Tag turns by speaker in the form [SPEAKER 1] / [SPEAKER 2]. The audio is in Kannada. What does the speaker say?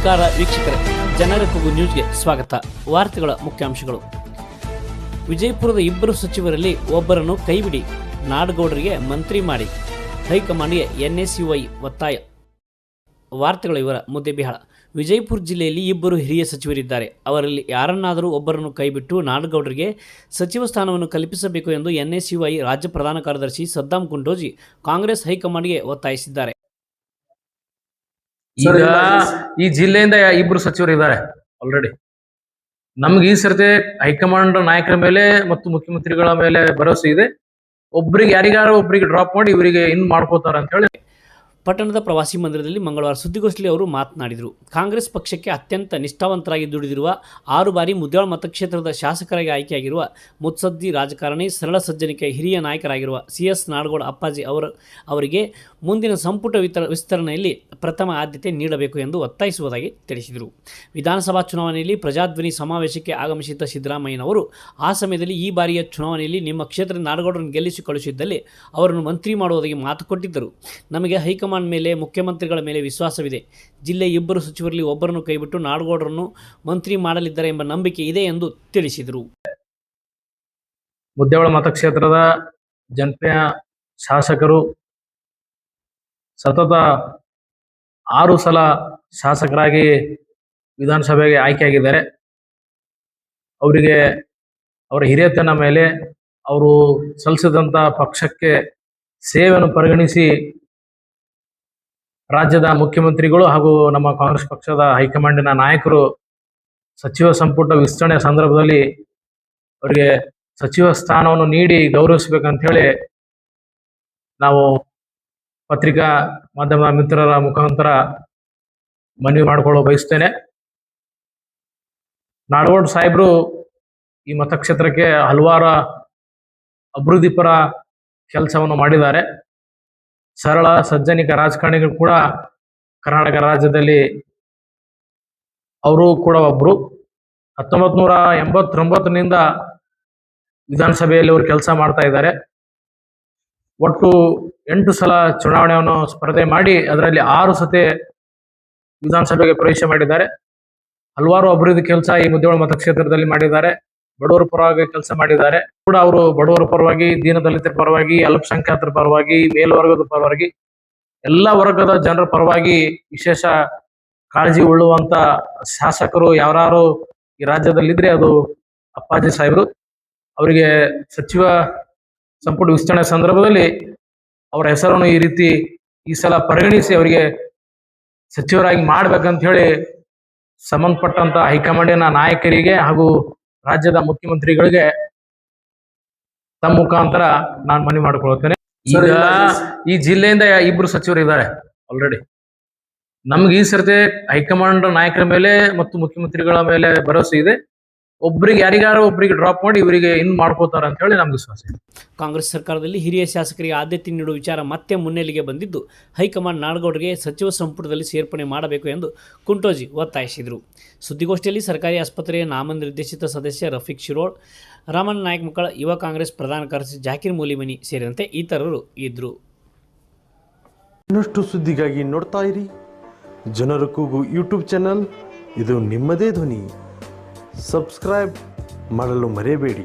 [SPEAKER 1] ನಮಸ್ಕಾರ ವೀಕ್ಷಕರೇ, ಜನರ ಕೂಗು ನ್ಯೂಸ್ಗೆ ಸ್ವಾಗತ. ವಾರ್ತೆಗಳ ಮುಖ್ಯಾಂಶಗಳು. ವಿಜಯಪುರದ ಇಬ್ಬರು ಸಚಿವರಲ್ಲಿ ಒಬ್ಬರನ್ನು ಕೈಬಿಡಿ, ನಾಡಗೌಡರಿಗೆ ಮಂತ್ರಿ ಮಾಡಿ, ಹೈಕಮಾಂಡ್ಗೆ NSUI ಒತ್ತಾಯ. ವಾರ್ತೆಗಳ ವಿವರ. ಮುದ್ದೆಬಿಹಾಳ. ವಿಜಯಪುರ ಜಿಲ್ಲೆಯಲ್ಲಿ ಇಬ್ಬರು ಹಿರಿಯ ಸಚಿವರಿದ್ದಾರೆ. ಅವರಲ್ಲಿ ಯಾರನ್ನಾದರೂ ಒಬ್ಬರನ್ನು ಕೈಬಿಟ್ಟು ನಾಡಗೌಡರಿಗೆ ಸಚಿವ ಸ್ಥಾನವನ್ನು ಕಲ್ಪಿಸಬೇಕು ಎಂದು NSUI ರಾಜ್ಯ ಪ್ರಧಾನ ಕಾರ್ಯದರ್ಶಿ ಸದ್ದಾಂ ಕುಂಟೋಜಿ ಕಾಂಗ್ರೆಸ್ ಹೈಕಮಾಂಡ್ಗೆ ಒತ್ತಾಯಿಸಿದ್ದಾರೆ.
[SPEAKER 2] ಈಗ ಈ ಜಿಲ್ಲೆಯಿಂದ ಇಬ್ರು ಸಚಿವರು ಇದ್ದಾರೆ ಆಲ್ರೆಡಿ. ನಮ್ಗೆ ಈ ಸರ್ತಿ ಹೈಕಮಾಂಡ್ ನಾಯಕರ ಮೇಲೆ ಮತ್ತು ಮುಖ್ಯಮಂತ್ರಿಗಳ ಮೇಲೆ ಭರವಸೆ ಇದೆ. ಒಬ್ರಿಗೆ ಯಾರಿಗಾರು ಒಬ್ರಿಗೆ ಡ್ರಾಪ್ ಮಾಡಿ ಇವರಿಗೆ ಇನ್ ಮಾಡ್ಕೋತಾರ ಅಂತ ಹೇಳಿ
[SPEAKER 1] ಪಟ್ಟಣದ ಪ್ರವಾಸಿ ಮಂದಿರದಲ್ಲಿ ಮಂಗಳವಾರ ಸುದ್ದಿಗೋಷ್ಠಿಯಲ್ಲಿ ಅವರು ಮಾತನಾಡಿದರು. ಕಾಂಗ್ರೆಸ್ ಪಕ್ಷಕ್ಕೆ ಅತ್ಯಂತ ನಿಷ್ಠಾವಂತರಾಗಿ ದುಡಿದಿರುವ 6 ಬಾರಿ ಮುದ್ಯಾಳ ಮತಕ್ಷೇತ್ರದ ಶಾಸಕರಾಗಿ ಆಯ್ಕೆಯಾಗಿರುವ ಮುತ್ಸದ್ದಿ ರಾಜಕಾರಣಿ, ಸರಳ ಸಜ್ಜನಿಕೆ, ಹಿರಿಯ ನಾಯಕರಾಗಿರುವ CS ನಾಡಗೌಡ ಅಪ್ಪಾಜಿ ಅವರಿಗೆ ಮುಂದಿನ ಸಂಪುಟ ವಿಸ್ತರಣೆಯಲ್ಲಿ ಪ್ರಥಮ ಆದ್ಯತೆ ನೀಡಬೇಕು ಎಂದು ಒತ್ತಾಯಿಸುವುದಾಗಿ ತಿಳಿಸಿದರು. ವಿಧಾನಸಭಾ ಚುನಾವಣೆಯಲ್ಲಿ ಪ್ರಜಾಧ್ವನಿ ಸಮಾವೇಶಕ್ಕೆ ಆಗಮಿಸಿದ್ದ ಸಿದ್ದರಾಮಯ್ಯನವರು ಆ ಸಮಯದಲ್ಲಿ ಈ ಬಾರಿಯ ಚುನಾವಣೆಯಲ್ಲಿ ನಿಮ್ಮ ಕ್ಷೇತ್ರದ ನಾಡಗೌಡರನ್ನು ಗೆಲ್ಲಿಸಿ ಕಳುಹಿಸಿದ್ದಲ್ಲಿ ಅವರನ್ನು ಮಂತ್ರಿ ಮಾಡುವುದಾಗಿ ಮಾತು ಕೊಟ್ಟಿದ್ದರು. ನಮಗೆ ಹೈಕಮಾಂಡ್ ಮೇಲೆ, ಮುಖ್ಯಮಂತ್ರಿಗಳ ಮೇಲೆ ವಿಶ್ವಾಸವಿದೆ. ಜಿಲ್ಲೆ ಇಬ್ಬರು ಸಚಿವರಲ್ಲಿ ಒಬ್ಬರನ್ನು ಕೈಬಿಟ್ಟು ನಾಡಗೌಡರನ್ನು ಮಂತ್ರಿ ಮಾಡಲಿದ್ದಾರೆ ಎಂಬ ನಂಬಿಕೆ ಇದೆ ಎಂದು ತಿಳಿಸಿದರು.
[SPEAKER 2] ಮುದ್ದೇವಳ ಮತಕ್ಷೇತ್ರದ ಜನಪ್ರಿಯ ಶಾಸಕರು ಸತತ 6 ಸಲ ಶಾಸಕರಾಗಿ ವಿಧಾನಸಭೆಗೆ ಆಯ್ಕೆಯಾಗಿದ್ದಾರೆ. ಅವರಿಗೆ ಅವರ ಹಿರಿಯತನ ಮೇಲೆ, ಅವರು ಸಲ್ಲಿಸಿದಂಥ ಪಕ್ಷಕ್ಕೆ ಸೇವೆಯನ್ನು ಪರಿಗಣಿಸಿ ರಾಜ್ಯದ ಮುಖ್ಯಮಂತ್ರಿಗಳು ಹಾಗೂ ನಮ್ಮ ಕಾಂಗ್ರೆಸ್ ಪಕ್ಷದ ಹೈಕಮಾಂಡಿನ ನಾಯಕರು ಸಚಿವ ಸಂಪುಟ ವಿಸ್ತರಣೆ ಸಂದರ್ಭದಲ್ಲಿ ಅವರಿಗೆ ಸಚಿವ ಸ್ಥಾನವನ್ನು ನೀಡಿ ಗೌರವಿಸಬೇಕಂತ ಹೇಳಿ ನಾವು ಪತ್ರಿಕಾ ಮಾಧ್ಯಮ ಮಿತ್ರರ ಮುಖಾಂತರ ಮನವಿ ಮಾಡಿಕೊಳ್ಳೋ ಬಯಸ್ತೇನೆ. ನಾಡಗೌಡ ಸಾಹೇಬರು ಈ ಮತಕ್ಷೇತ್ರಕ್ಕೆ ಹಲವಾರು ಅಭಿವೃದ್ಧಿಪರ ಕೆಲಸವನ್ನು ಮಾಡಿದ್ದಾರೆ. ಸರಳ ಸಜ್ಜನಿಕ ರಾಜಕಾರಣಿಗಳು ಕೂಡ ಕರ್ನಾಟಕ ರಾಜ್ಯದಲ್ಲಿ ಅವರು ಕೂಡ ಒಬ್ರು. 1989ನಿಂದ ವಿಧಾನಸಭೆಯಲ್ಲಿ ಅವರು ಕೆಲಸ ಮಾಡ್ತಾ ಇದ್ದಾರೆ. ಒಟ್ಟು 8 ಸಲ ಚುನಾವಣೆಯನ್ನು ಸ್ಪರ್ಧೆ ಮಾಡಿ ಅದರಲ್ಲಿ 6 ಸತಿ ವಿಧಾನಸಭೆಗೆ ಪ್ರವೇಶ ಮಾಡಿದ್ದಾರೆ. ಹಲವಾರು ಅಭಿವೃದ್ಧಿ ಕೆಲಸ ಈ ಮುದ್ದೇವಳ ಮತಕ್ಷೇತ್ರದಲ್ಲಿ ಮಾಡಿದ್ದಾರೆ. ಬಡವರ ಪರವಾಗಿ ಕೆಲಸ ಮಾಡಿದ್ದಾರೆ ಕೂಡ. ಅವರು ಬಡವರ ಪರವಾಗಿ, ದೀನದಲಿತರ ಪರವಾಗಿ, ಅಲ್ಪಸಂಖ್ಯಾತರ ಪರವಾಗಿ, ಮೇಲ್ವರ್ಗದ ಪರವಾಗಿ, ಎಲ್ಲ ವರ್ಗದ ಜನರ ಪರವಾಗಿ ವಿಶೇಷ ಕಾಳಜಿ ಉಳ್ಳುವಂತ ಶಾಸಕರು ಯಾರು ಈ ರಾಜ್ಯದಲ್ಲಿದ್ರೆ ಅದು ಅಪ್ಪಾಜಿ ಸಾಹೇಬರು. ಅವರಿಗೆ ಸಚಿವ ಸಂಪುಟ ವಿಸ್ತರಣೆ ಸಂದರ್ಭದಲ್ಲಿ ಅವರ ಹೆಸರನ್ನು ಈ ರೀತಿ ಈ ಸಲ ಪರಿಗಣಿಸಿ ಅವರಿಗೆ ಸಚಿವರಾಗಿ ಮಾಡ್ಬೇಕಂತ ಹೇಳಿ ಸಂಬಂಧಪಟ್ಟಂತ ಹೈಕಮಾಂಡಿನ ನಾಯಕರಿಗೆ ಹಾಗೂ ರಾಜ್ಯದ ಮುಖ್ಯಮಂತ್ರಿಗಳಿಗೆ ತಮ್ಮ ಮುಖಾಂತರ ನಾನು ಮನವಿ ಮಾಡಿಕೊಳ್ತೇನೆ. ಈಗ ಈ ಜಿಲ್ಲೆಯಿಂದ ಇಬ್ರು ಸಚಿವರು ಇದ್ದಾರೆ ಆಲ್ರೆಡಿ. ನಮ್ಗೆ ಈ ಸರ್ತಿ ಹೈಕಮಾಂಡ್ ನಾಯಕರ ಮೇಲೆ ಮತ್ತು ಮುಖ್ಯಮಂತ್ರಿಗಳ ಮೇಲೆ ಭರವಸೆ ಇದೆ. ಒಬ್ರಿಗೆ ಯಾರಿಗಾರು ಒಬ್ರಿಗೆ ಡ್ರಾಪ್ ಮಾಡಿ ಇವರಿಗೆ ಇನ್ ಮಾಡ್ಕೋತಾರ ಅಂತ ಹೇಳಿ ನಮ್ಗೆ ವಿಶ್ವಾಸ ಇದೆ.
[SPEAKER 1] ಕಾಂಗ್ರೆಸ್ ಸರ್ಕಾರದಲ್ಲಿ ಹಿರಿಯ ಶಾಸಕರಿಗೆ ಆದ್ಯತೆ ನೀಡುವ ವಿಚಾರ ಮತ್ತೆ ಮುನ್ನೆಲೆಗೆ ಬಂದಿದ್ದು, ಹೈಕಮಾಂಡ್ ನಾಡಗೌಡರಿಗೆ ಸಚಿವ ಸಂಪುಟದಲ್ಲಿ ಸೇರ್ಪಡೆ ಮಾಡಬೇಕು ಎಂದು ಕುಂಟೋಜಿ ಒತ್ತಾಯಿಸಿದರು. ಸುದ್ದಿಗೋಷ್ಠಿಯಲ್ಲಿ ಸರ್ಕಾರಿ ಆಸ್ಪತ್ರೆಯ ನಾಮನಿರ್ದೇಶಿತ ಸದಸ್ಯ ರಫೀಕ್ ಶಿರೋಳ್, ರಾಮಣ್ಣ ನಾಯಕ್ ಮಕ್ಕಳ, ಯುವ ಕಾಂಗ್ರೆಸ್ ಪ್ರಧಾನ ಕಾರ್ಯದರ್ಶಿ ಜಾಕೀರ್ ಮೂಲಿಮನಿ ಸೇರಿದಂತೆ ಇತರರು ಇದ್ದರು.
[SPEAKER 3] ಇನ್ನಷ್ಟು ಸುದ್ದಿಗಾಗಿ ನೋಡ್ತಾ ಇರಿ ಜನರ ಕೂಗು ಯೂಟ್ಯೂಬ್ ಚಾನಲ್. ಇದು ನಿಮ್ಮದೇ ಧ್ವನಿ. ಸಬ್ಸ್ಕ್ರೈಬ್ ಮಾಡಲು ಮರೆಯಬೇಡಿ.